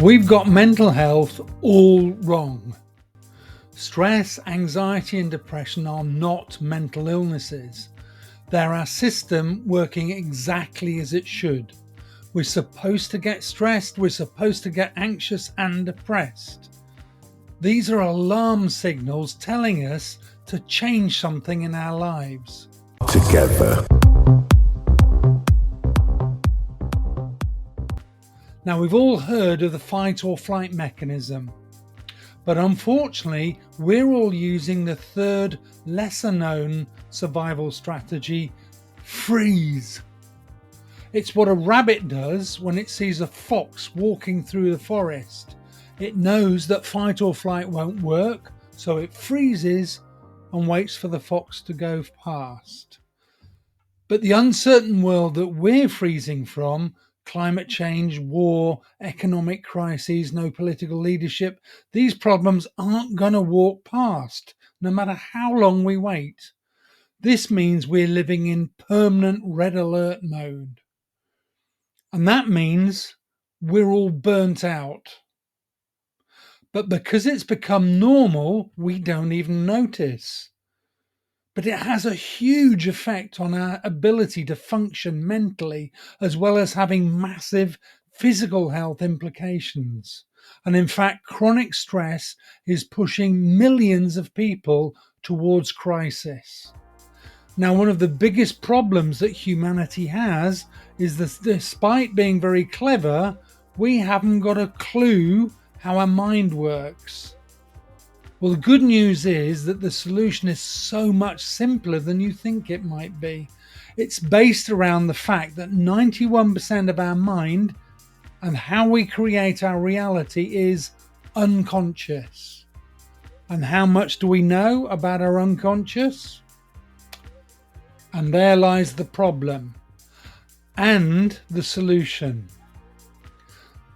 We've got mental health all wrong. Stress, anxiety, and depression are not mental illnesses. They're our system working exactly as it should. We're supposed to get stressed, we're supposed to get anxious and depressed. These are alarm signals telling us to change something in our lives. Together. Now, we've all heard of the fight or flight mechanism, but unfortunately, we're all using the third, lesser known survival strategy, freeze. It's what a rabbit does when it sees a fox walking through the forest. It knows that fight or flight won't work, so it freezes and waits for the fox to go past. But the uncertain world that we're freezing from, climate change, war, economic crises, no political leadership, these problems aren't going to walk past, no matter how long we wait. This means we're living in permanent red alert mode. And that means we're all burnt out. But because it's become normal, we don't even notice. But it has a huge effect on our ability to function mentally, as well as having massive physical health implications. And in fact, chronic stress is pushing millions of people towards crisis. Now, one of the biggest problems that humanity has is that despite being very clever, we haven't got a clue how our mind works. Well, the good news is that the solution is so much simpler than you think it might be. It's based around the fact that 91% of our mind and how we create our reality is unconscious. And how much do we know about our unconscious? And there lies the problem and the solution.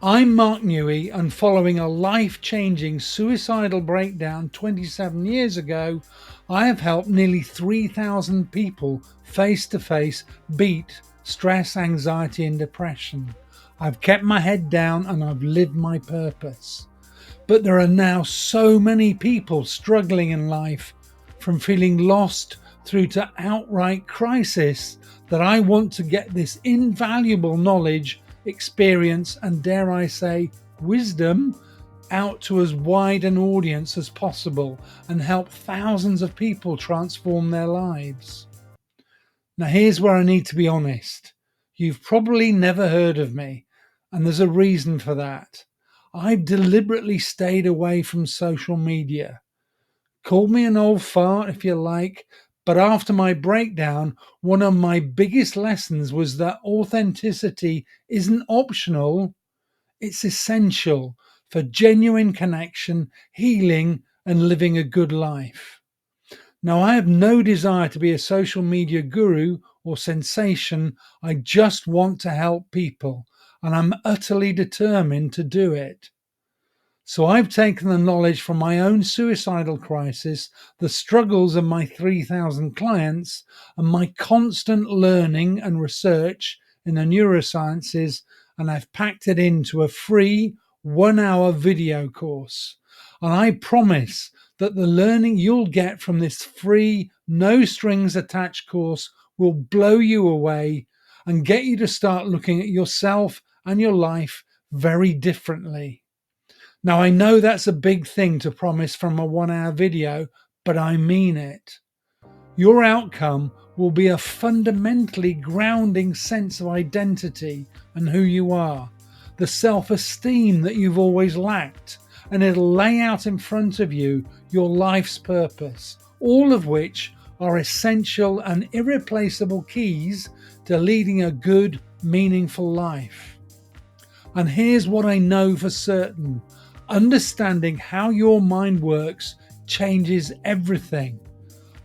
I'm Mark Newey, and following a life-changing suicidal breakdown 27 years ago, I have helped nearly 3,000 people face-to-face beat stress, anxiety and depression. I've kept my head down and I've lived my purpose. But there are now so many people struggling in life, from feeling lost through to outright crisis, that I want to get this invaluable knowledge, experience, and dare I say, wisdom out to as wide an audience as possible and help thousands of people transform their lives. Now, here's where I need to be honest. You've probably never heard of me, and there's a reason for that. I've deliberately stayed away from social media. Call me an old fart if you like, but after my breakdown, one of my biggest lessons was that authenticity isn't optional, it's essential for genuine connection, healing, and living a good life. Now, I have no desire to be a social media guru or sensation. I just want to help people, and I'm utterly determined to do it. So I've taken the knowledge from my own suicidal crisis, the struggles of my 3,000 clients, and my constant learning and research in the neurosciences, and I've packed it into a free 1-hour video course. And I promise that the learning you'll get from this free, no strings attached course will blow you away and get you to start looking at yourself and your life very differently. Now, I know that's a big thing to promise from a 1-hour video, but I mean it. Your outcome will be a fundamentally grounding sense of identity and who you are, the self-esteem that you've always lacked, and it'll lay out in front of you your life's purpose, all of which are essential and irreplaceable keys to leading a good, meaningful life. And here's what I know for certain. Understanding how your mind works changes everything.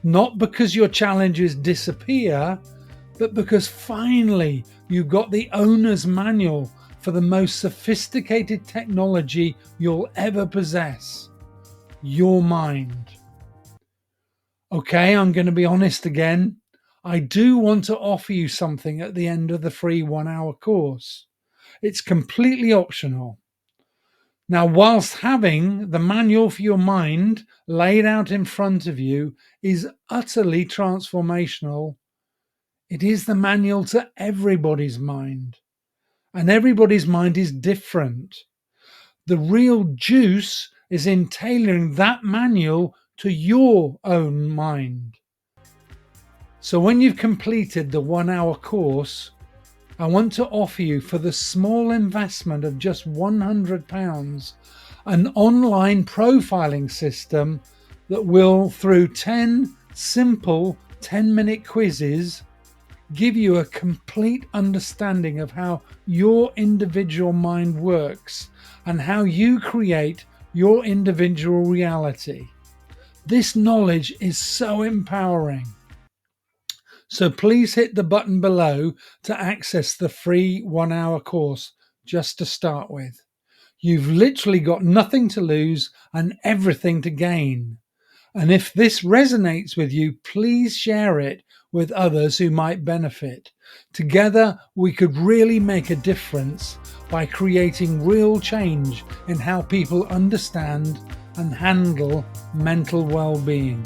Not because your challenges disappear, but because finally you've got the owner's manual for the most sophisticated technology you'll ever possess: your mind. Okay, I'm going to be honest again. I do want to offer you something at the end of the free 1-hour course. It's completely optional. Now, whilst having the manual for your mind laid out in front of you is utterly transformational, it is the manual to everybody's mind. And everybody's mind is different. The real juice is in tailoring that manual to your own mind. So when you've completed the 1 hour course, I want to offer you, for the small investment of just £100, an online profiling system that will, through 10 simple 10-minute quizzes, give you a complete understanding of how your individual mind works and how you create your individual reality. This knowledge is so empowering. So please hit the button below to access the free 1 hour course just to start with. You've literally got nothing to lose and everything to gain. And if this resonates with you, please share it with others who might benefit. Together, we could really make a difference by creating real change in how people understand and handle mental well-being.